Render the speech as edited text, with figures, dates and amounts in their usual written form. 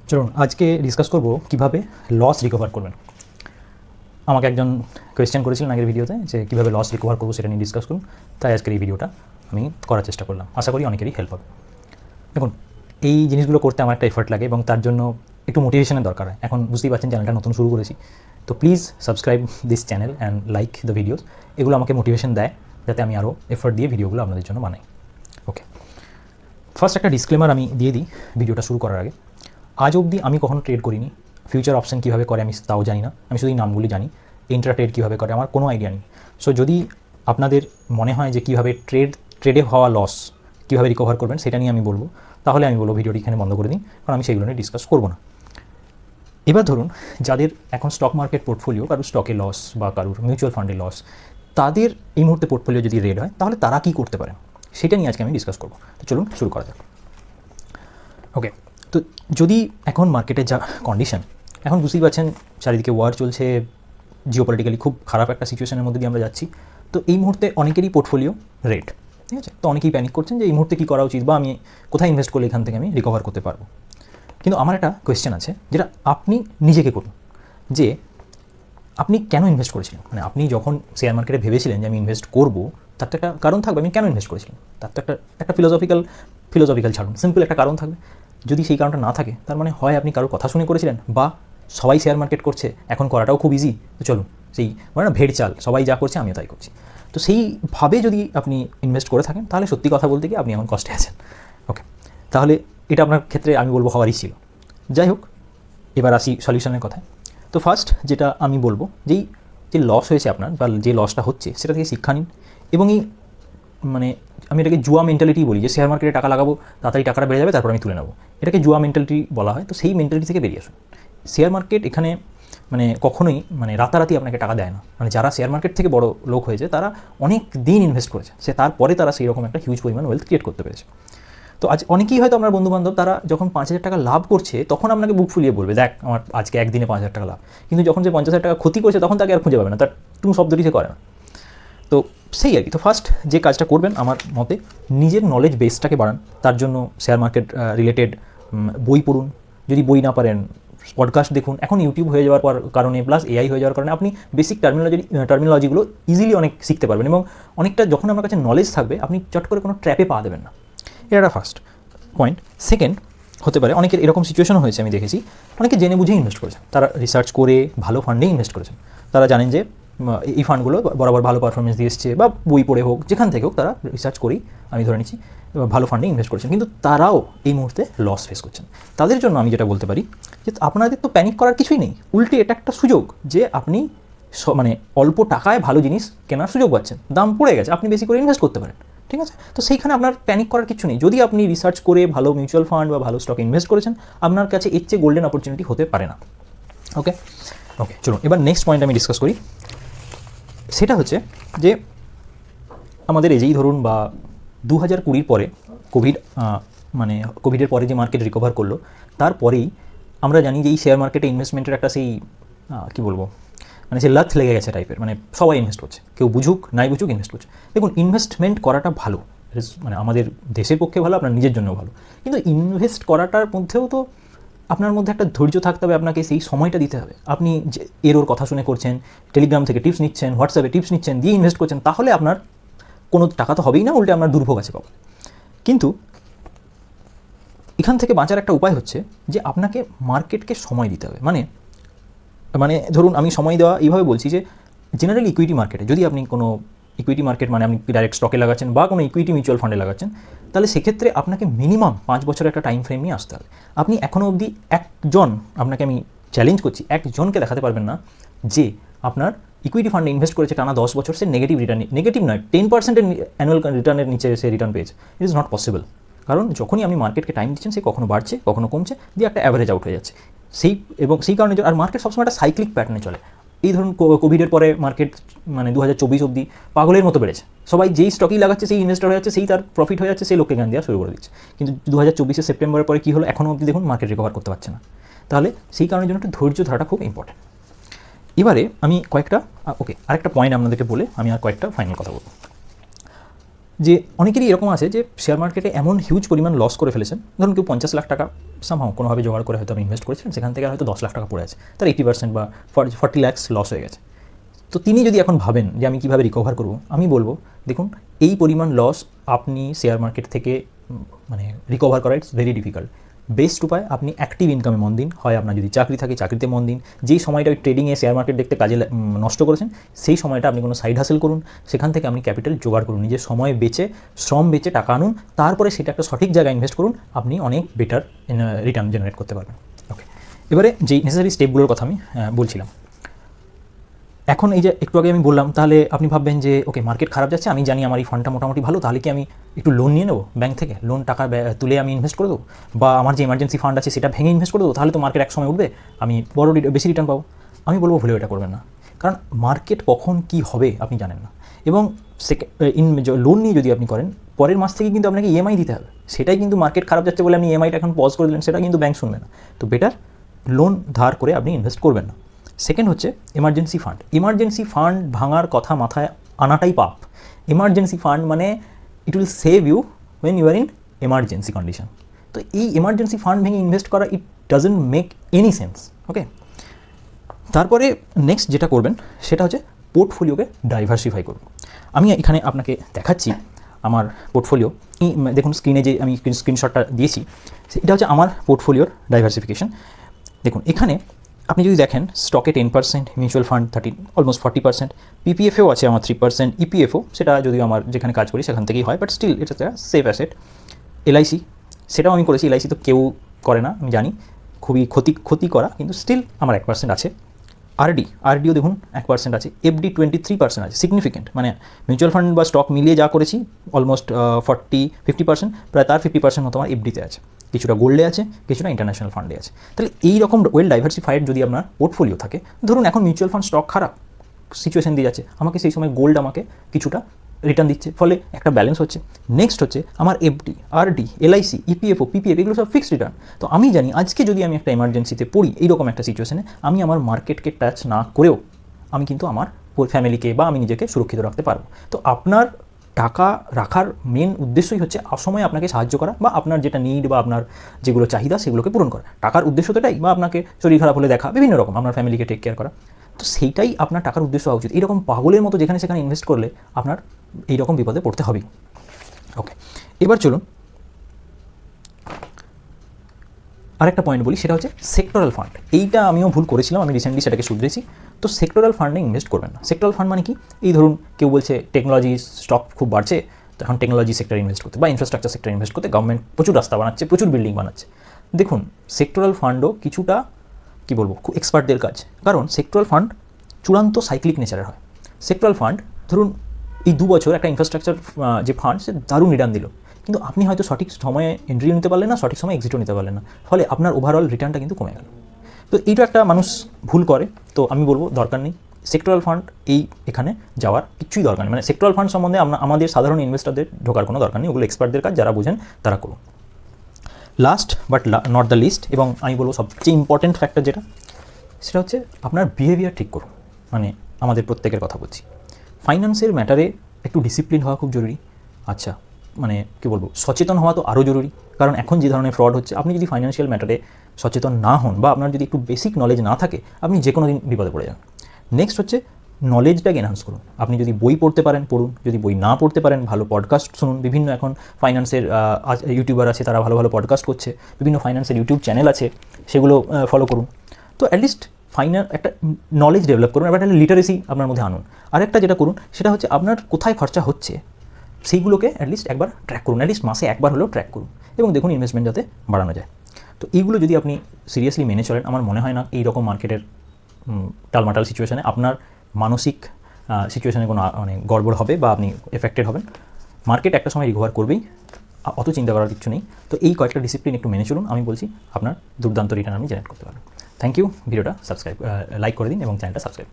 চলুন আজকে ডিসকাস করব কিভাবে লস রিকভার করবেন। আমাকে একজন কোয়েশ্চেন করেছিলেন আগের ভিডিওতে যে কীভাবে লস রিকভার করবো সেটা নিয়ে ডিসকাস করুন, তাই আজকের এই ভিডিওটা আমি করার চেষ্টা করলাম। আশা করি অনেকেরই হেল্প হবে। দেখুন, এই জিনিসগুলো করতে আমার একটা এফর্ট লাগে এবং তার জন্য একটু মোটিভেশনের দরকার হয়। এখন বুঝতেই পারছেন চ্যানেলটা নতুন শুরু করেছি, তো please subscribe this channel and like the videos. এগুলো আমাকে মোটিভেশন দেয় যাতে আমি আরও এফর্ট দিয়ে ভিডিওগুলো আপনাদের জন্য বানাই। ওকে, ফার্স্ট একটা ডিসক্লেমার আমি দিয়ে দিই ভিডিওটা শুরু করার আগে। আজ অবধি আমি কখনো ট্রেড করিনি। ফিউচার অপশন কীভাবে করে আমি তাও জানি না, আমি শুধু এই নামগুলি জানি। ইন্ট্রা ট্রেড কীভাবে করে আমার কোনো আইডিয়া নেই। সো যদি আপনাদের মনে হয় যে কীভাবে ট্রেডে হওয়া লস কীভাবে রিকভার করবেন সেটা নিয়ে আমি বলবো, তাহলে আমি বলবো ভিডিওটি এখানে বন্ধ করে দিন, কারণ আমি সেগুলো নিয়ে ডিসকাস করবো না। এবার ধরুন, যাদের এখন স্টক মার্কেট পোর্টফোলিও, কারোর স্টকে লস বা কারোর মিউচুয়াল ফান্ডে লস, তাদের এই মুহূর্তে পোর্টফোলিও যদি রেড হয় তাহলে তারা কী করতে পারেন সেটা নিয়ে আজকে আমি ডিসকাস করবো। তো চলুন শুরু করা যাক। ওকে, তো যদি এখন মার্কেটের যা কন্ডিশন, এখন বুঝতেই পারছেন চারিদিকে ওয়ার চলছে, জিওপলিটিক্যালি খুব খারাপ একটা সিচুয়েশনের মধ্যে দিয়ে আমরা যাচ্ছি। তো এই মুহূর্তে অনেকেরই পোর্টফোলিও রেট, ঠিক আছে। তো অনেকেই প্যানিক করছেন যে এই মুহূর্তে কী করা উচিত বা আমি কোথায় ইনভেস্ট করলে এখান থেকে আমি রিকভার করতে পারবো। কিন্তু আমার একটা কোয়েশ্চেন আছে যেটা আপনি নিজেকে করুন, যে আপনি কেন ইনভেস্ট করেছিলেন। মানে আপনি যখন শেয়ার মার্কেটে ভেবেছিলেন যে আমি ইনভেস্ট করবো, তার তো একটা কারণ থাকবে আমি কেন ইনভেস্ট করেছিলাম, তার তো একটা ফিলোসফিক্যাল ছাড়ুন, সিম্পল একটা কারণ থাকবে। যদি সেই কারণটা না থাকে, তার মানে হয় আপনি কারোর কথা শুনে করেছিলেন, বা সবাই শেয়ার মার্কেট করছে এখন করাটাও খুব ইজি, তো চলুন সেই মানে না ভেড় চাল, সবাই যা করছে আমিও তাই করছি। তো সেইভাবে যদি আপনি ইনভেস্ট করে থাকেন তাহলে সত্যি কথা বলতে গিয়ে আপনি এখন কষ্টে আছেন। ওকে, তাহলে এটা আপনার ক্ষেত্রে আমি বলবো হওয়ারই ছিল। যাই হোক, এবার আসি সলিউশনের কথায়। তো ফার্স্ট যেটা আমি বলবো, যে লস হয়েছে আপনার বা যে লসটা হচ্ছে সেটা থেকে শিক্ষা নিন। এবং এই মানে আমি এটাকে জুয়া মেন্টালিটি বলি, যে শেয়ার মার্কেটে টাকা লাগাবো, তাড়াতাড়ি টাকাটা বেড়ে যাবে, তারপর আমি তুলে নেবো, এটাকে জুয়া মেন্টালিটি বলা হয়। তো সেই মেন্টালিটি থেকে বেরিয়ে আসুন। শেয়ার মার্কেট এখানে মানে কখনোই মানে রাতারাতি আপনাকে টাকা দেয় না। মানে যারা শেয়ার মার্কেট থেকে বড় লোক হয়েছে তারা অনেক দিন ইনভেস্ট করেছে, তারপরে তারা সেই রকম একটা হিউজ পরিমাণ ওয়েলথ ক্রিয়েট করতে পেরেছে। তো আজ অনেকেই হয়তো আপনার বন্ধুবান্ধব, তারা যখন 5,000 টাকা লাভ করছে তখন আপনাকে বুক ফুলিয়ে বলবে, দেখ আমার আজকে একদিনে 5,000 টাকা লাভ। কিন্তু যখন সে 50,000 টাকা ক্ষতি করছে তখন তাকে আর খুঁজে পাবে না, তার টুঁ শব্দটি সে করে না। তো সেই আর কি। তো ফার্স্ট যে কাজটা করবেন আমার মতে, নিজের নলেজ বেসটাকে বাড়ান। তার জন্য শেয়ার মার্কেট রিলেটেড বই পড়ুন, যদি বই না পারেন পডকাস্ট দেখুন। এখন ইউটিউব হয়ে যাওয়ার কারণে প্লাস এআই হয়ে যাওয়ার কারণে আপনি বেসিক টার্মিনোলজিগুলো ইজিলি অনেক শিখতে পারবেন, এবং অনেকটা যখন আপনার কাছে নলেজ থাকবে আপনি চট করে কোনো ট্র্যাপে পা দেবেন না। এটা ফার্স্ট পয়েন্ট। সেকেন্ড হতে পারে, অনেকের এরকম সিচুয়েশনও হয়েছে, আমি দেখেছি অনেকে জেনে বুঝে ইনভেস্ট করেছেন, তারা রিসার্চ করে ভালো ফান্ডেই ইনভেস্ট করেছেন। তারা জানেন যে এই ফান্ডগুলো বরাবর ভালো পারফরমেন্স দিয়ে এসছে, বা বই পড়ে হোক যেখান থেকে হোক তারা রিসার্চ করেই আমি ধরে নিচ্ছি ভালো ফান্ডে ইনভেস্ট করেছেন, কিন্তু তারাও এই মুহূর্তে লস ফেস করছেন। তাদের জন্য আমি যেটা বলতে পারি যে আপনাদের তো প্যানিক করার কিছুই নেই, উল্টে এটা একটা সুযোগ যে আপনি মানে অল্প টাকায় ভালো জিনিস কেনার সুযোগ পাচ্ছেন, দাম পড়ে গেছে, আপনি বেশি করে ইনভেস্ট করতে পারেন, ঠিক আছে। তো সেইখানে আপনার প্যানিক করার কিছু নেই। যদি আপনি রিসার্চ করে ভালো মিউচুয়াল ফান্ড বা ভালো স্টকে ইনভেস্ট করেছেন, আপনার কাছে এর চেয়ে গোল্ডেন অপরচুনিটি হতে পারে না। ওকে ওকে, চলুন এবার নেক্সট পয়েন্ট আমি ডিসকাস করি। সেটা হচ্ছে যে আমাদের এই যেই ধরুন বা 2020 পরে কোভিডের পরে যে মার্কেট রিকভার করলো, তারপরেই আমরা জানি যে এই শেয়ার মার্কেটে ইনভেস্টমেন্টের একটা সেই কী বলবো, মানে সে লাথ লেগে গেছে টাইপের, মানে সবাই ইনভেস্ট করছে, কেউ বুঝুক নাই বুঝুক ইনভেস্ট করছে। দেখুন, ইনভেস্টমেন্ট করাটা ভালো, মানে আমাদের দেশের পক্ষে ভালো, আপনার নিজের জন্যও ভালো, কিন্তু ইনভেস্ট করাটার মধ্যেও তো আপনার মধ্যে একটা ধৈর্য থাকতে হবে, আপনাকে সেই সময়টা দিতে হবে। আপনি যে ওর কথা শুনে করছেন, টেলিগ্রাম থেকে টিপস নিচ্ছেন, হোয়াটসঅ্যাপে টিপস নিচ্ছেন, দিয়ে ইনভেস্ট করছেন, তাহলে আপনার কোনো টাকা তো হবেই না, উল্টে আপনার দুর্ভোগ আছে পাবেন। কিন্তু এখান থেকে বাঁচার একটা উপায় হচ্ছে যে আপনাকে মার্কেটকে সময় দিতে হবে। মানে ধরুন, আমি সময় দেওয়া এইভাবে বলছি যে জেনারেলি ইকুইটি মার্কেটে যদি আপনি কোনো ইকুইটি মার্কেট, মানে আপনি ডাইরেক্ট স্টকে লাগাচ্ছেন বা কোনো ইকুইটি মিউচুয়াল ফান্ডে লাগাচ্ছেন, তাহলে সেক্ষেত্রে আপনাকে মিনিমাম 5 বছরের একটা টাইম ফ্রেম নিয়ে আসতে হবে। আপনি এখনও অবধি আপনাকে আমি চ্যালেঞ্জ করছি, একজনকে দেখাতে পারবেন না যে আপনার ইকুইটি ফান্ডে ইনভেস্ট করেছে টানা 10 বছর, সে নেগেটিভ নয় 10% অ্যানুয়াল রিটার্নের নিচে সে রিটার্ন পেয়েছে। It is not possible. কারণ যখনই আমি মার্কেটকে টাইম দিচ্ছেন, সে কখনো বাড়ছে কখনো কমছে, দিয়ে একটা অ্যাভারেজ আউট হয়ে যাচ্ছে। সেই কারণে আর মার্কেট সবসময় একটা সাইক্লিক প্যাটার্নে চলে। এই ধরুন কোভিডের পরে মার্কেট মানে 2024 অবধি পাগলের মতো বেড়েছে, সবাই যেই স্টকই লাগাচ্ছে সেই ইনভেস্টর হয়ে যাচ্ছে, সেই তার প্রফিট হয়ে যাচ্ছে, সেই লোককে জ্ঞান দেওয়া শুরু করে দিচ্ছে। কিন্তু 2024 সেপ্টেম্বরের পরে কী হলো, এখনও অবধি দেখুন মার্কেট রিকভার করতে পারছে না। তাহলে সেই কারণের জন্য একটু ধৈর্য ধরাটা খুব ইম্পর্টেন্ট। এবারে আমি আরেকটা পয়েন্ট আপনাদেরকে বলে আমি আর কয়েকটা ফাইনাল কথা বলবো। যে অনেকেরই এরকম আছে যে শেয়ার মার্কেটে এমন হিউজ পরিমাণ লস করে ফেলেছেন, ধরুন কেউ 50 লাখ টাকা সামহাও কোনোভাবে জোগাড় করে হয়তো আমি ইনভেস্ট করেছিলেন, সেখান থেকে হয়তো 10 লাখ টাকা পড়ে আছে, তার 80% বা 40 লাখ লস হয়ে গেছে। তো তিনি যদি এখন ভাবেন যে আমি কীভাবে রিকভার করব, আমি বলবো দেখুন এই পরিমাণ লস আপনি শেয়ার মার্কেট থেকে মানে রিকভার করা ইটস ভেরি ডিফিকাল্ট। বেস্ট উপায় আপনি অ্যাক্টিভ ইনকামে মন দিন, হয় আপনার যদি চাকরি থাকে চাকরিতে মন দিন, যেই সময়টা ওই ট্রেডিংয়ে শেয়ার মার্কেট দেখতে কাজে নষ্ট করেছেন সেই সময়টা আপনি কোনো সাইড হাসেল করুন, সেখান থেকে আপনি ক্যাপিটাল জোগাড় করুন, নিজের সময় বেচে শ্রম বেচে টাকা আনুন, তারপরে সেটা একটা সঠিক জায়গায় ইনভেস্ট করুন, আপনি অনেক বেটার রিটার্ন জেনারেট করতে পারবেন। ওকে, এবারে যেই নেসেসারি স্টেপগুলোর কথা আমি বলছিলাম, এখন এই যে একটু আগে আমি বললাম, তাহলে আপনি ভাববেন যে ওকে মার্কেট খারাপ যাচ্ছে, আমি জানি আমার এই ফান্ডটা মোটামুটি ভালো, তাহলে কি আমি একটু লোন নিয়ে নেবো ব্যাংক থেকে, লোন টাকা তুলে আমি ইনভেস্ট করে দেবো, বা আমার যে এমার্জেন্সি ফান্ড আছে সেটা ভেঙে ইনভেস্ট করে দেবো, তাহলে তো মার্কেট এক সময় উঠবে, আমি বেশি রিটার্ন পাবো। আমি বলবো ভুলেও এটা করবেন না, কারণ মার্কেট কখন কি হবে আপনি জানেন না, এবং লোন নিয়ে যদি আপনি করেন পরের মাস থেকে কিন্তু আপনাকে ইএমআই দিতে হবে, সেটাই কিন্তু মার্কেট খারাপ যাচ্ছে বলে আপনি ইএমআইটা এখন পজ করে দিলেন, সেটা কিন্তু ব্যাংক শুনবে না। তো বেটার লোন ধার করে আপনি ইনভেস্ট করবেন না। সেকেন্ড হচ্ছে এমার্জেন্সি ফান্ড। এমার্জেন্সি ফান্ড ভাঙার কথা মাথায় আনাটাই পাপ। এমার্জেন্সি ফান্ড মানে it will save you when you are in emergency condition. তো এই এমার্জেন্সি ফান্ড ভেঙে ইনভেস্ট করা it doesn't make any sense. Okay, তারপরে নেক্সট যেটা করবেন সেটা হচ্ছে পোর্টফোলিওকে ডাইভার্সিফাই করুন। আমি এখানে আপনাকে দেখাচ্ছি আমার পোর্টফোলিও। দেখুন স্ক্রিনে যে আমি স্ক্রিনশটটা দিয়েছি এটা হচ্ছে আমার পোর্টফোলিওর ডাইভার্সিফিকেশন। দেখুন এখানে আপনি যদি দেখেন স্টকে 10%, মিউচুয়াল ফান্ড অলমোস্ট 40%, পিপিএফও আছে আমার 3%, ইপিএফও সেটা যদিও আমার যেখানে কাজ করি সেখান থেকেই হয়, বাট স্টিল এটা একটা সেফ অ্যাসেট। এলআইসি সেটাও আমি করেছি, এলআইসি তো কেউ করে না আমি জানি, খুবই ক্ষতি করা, কিন্তু স্টিল আমার 1% আছে। আরডিও দেখুন 1% আছে, এফডি 23% আছে, সিগনিফিকেন্ট, মানে মিউচুয়াল ফান্ড বা স্টক মিলিয়ে যা করেছি অলমোস্ট 50% প্রায় তার 50% মতো আমার এফডিতে আছে, কিছুটা গোল্ডে আছে, কিছুটা ইন্টারন্যাশনাল ফান্ডে আছে। তাহলে এই রকম ওয়েল ডাইভার্সিফাইড যদি আপনার পোর্টফোলিও থাকে, ধরুন এখন মিউচুয়াল ফান্ড স্টক খারাপ সিচুয়েশন দিয়ে যাচ্ছে, আমাকে সেই সময় গোল্ড আমাকে কিছুটা রিটার্ন দিচ্ছে, ফলে একটা ব্যালেন্স হচ্ছে। নেক্সট হচ্ছে আমার FD, RD, LIC, EPFO, PPF এগুলো সব ফিক্সড রিটার্ন। তো আমি জানি আজকে যদি আমি একটা এমার্জেন্সিতে পড়ি এইরকম একটা সিচুয়েশনে, আমি আমার মার্কেটকে টাচ না করেও আমি কিন্তু আমার ফ্যামিলিকে বা আমি নিজেকে সুরক্ষিত রাখতে পারবো। তো আপনার টাকা রাখার মেন উদ্দেশ্যই হচ্ছে অসময়ে আপনাকে সাহায্য করা, বা আপনার যেটা নিড বা আপনার যেগুলো চাহিদা সেগুলোকে পূরণ করা। টাকার উদ্দেশ্য তো এটাই, বা আপনাকে শরীর খারাপ হলে দেখা, বিভিন্ন রকম আপনার ফ্যামিলিকে টেক কেয়ার করা। তো সেইটাই আপনার টাকার উদ্দেশ্য হওয়া উচিত। এইরকম পাগলের মতো যেখানে সেখানে ইনভেস্ট করলে আপনার এইরকম বিপদে পড়তে হবেই। ওকে, এবার চলুন আরেকটা পয়েন্ট বলি, সেটা হচ্ছে সেক্টরাল ফান্ড। এইটা আমিও ভুল করেছিলাম, আমি রিসেন্টলি সেটাকে শুধরেছি। তো সেক্টরাল ফান্ডে ইনভেস্ট করবেন না। সেক্টরাল ফান্ড মানে কি, এই ধরুন কেউ বলছে টেকনোলজি স্টক খুব বাড়ছে, তো এখন টেকনোলজি সেক্টরে ইনভেস্ট করতে বা ইনফ্রাস্ট্রাকচার সেক্টরে ইনভেস্ট করতে, গভর্নমেন্ট প্রচুর রাস্তা বানাচ্ছে, প্রচুর বিল্ডিং বানাচ্ছে। দেখুন সেক্টরাল ফান্ডও কিছুটা কী বলবো খুব এক্সপার্টদের কাজ, কারণ সেক্টরাল ফান্ড চূড়ান্ত সাইক্লিক নেচারের হয়। সেক্টরাল ফান্ড ধরুন এই 2 বছর একটা ইনফ্রাস্ট্রাকচার যে ফান্ড সে দারুণ রিটার্ন দিল, কিন্তু আপনি হয়তো সঠিক সময়ে এন্ট্রিও নিতে পারলেন না, সঠিক সময়ে এক্সিটও নিতে পারলেন না, ফলে আপনার ওভারঅল রিটার্নটা কিন্তু কমে গেল। তো এইটা একটা মানুষ ভুল করে, তো আমি বলবো দরকার নেই সেক্টরাল ফান্ড এখানে যাওয়ার কিছুই দরকার নেই। মানে সেক্টরাল ফান্ড সম্বন্ধে আমাদের সাধারণ ইনভেস্টরদের ঢোকার কোনো দরকার নেই, ওগুলো এক্সপার্টদের কাজ, যারা বুঝেন তারা করুন। Last but not the least, এবং আমি বলবো সবচেয়ে ইম্পর্টেন্ট ফ্যাক্টর যেটা, সেটা হচ্ছে আপনার বিহেভিয়ার ঠিক করুন। মানে আমাদের প্রত্যেকের কথা বলছি, ফাইন্যান্সের ম্যাটারে একটু ডিসিপ্লিন হওয়া খুব জরুরি। আচ্ছা মানে কী বলবো, সচেতন হওয়া তো আরও জরুরি, কারণ এখন যে ধরনের ফ্রড হচ্ছে, আপনি যদি ফাইন্যান্সিয়াল ম্যাটারে সচেতন না হন বা আপনার যদি একটু বেসিক নলেজ না থাকে, আপনি যে কোনো দিন বিপদে পড়ে যান। নেক্সট হচ্ছে নলেজটাকে এনহান্স করুন। আপনি যদি বই পড়তে পারেন পড়ুন, যদি বই না পড়তে পারেন ভালো পডকাস্ট শুনুন। বিভিন্ন এখন ফাইন্যান্সের ইউটিউবার আছে, তারা ভালো ভালো পডকাস্ট করছে, বিভিন্ন ফাইন্যান্সের ইউটিউব চ্যানেল আছে, সেগুলো ফলো করুন। তো অ্যাটলিস্ট একটা নলেজ ডেভেলপ করুন, এবার একটা লিটারেসি আপনার মধ্যে আনুন। আরেকটা যেটা করুন সেটা হচ্ছে আপনার কোথায় খরচা হচ্ছে সেইগুলোকে অ্যাটলিস্ট একবার ট্র্যাক করুন, অ্যাটলিস্ট মাসে একবার হলেও ট্র্যাক করুন, এবং দেখুন ইনভেস্টমেন্ট যাতে বাড়ানো যায়। তো এইগুলো যদি আপনি সিরিয়াসলি মেনে চলেন, আমার মনে হয় না এই রকম মার্কেটের টালমাটাল সিচুয়েশানে আপনার মানসিক সিচুয়েশানে কোনো মানে গড়বড় হবে বা আপনি এফেক্টেড হবেন। মার্কেট একটা সময় রিকভার করবেই, অত চিন্তা করার কিছু নেই। তো এই কয়েকটা ডিসিপ্লিন একটু মেনে চলুন, আমি বলছি আপনার দুর্দান্ত রিটার্ন আপনি জেনারেট করতে পারবেন। Thank you. ভিডিওটা লাইক করে দিন এবং চ্যানেলটা সাবস্ক্রাইব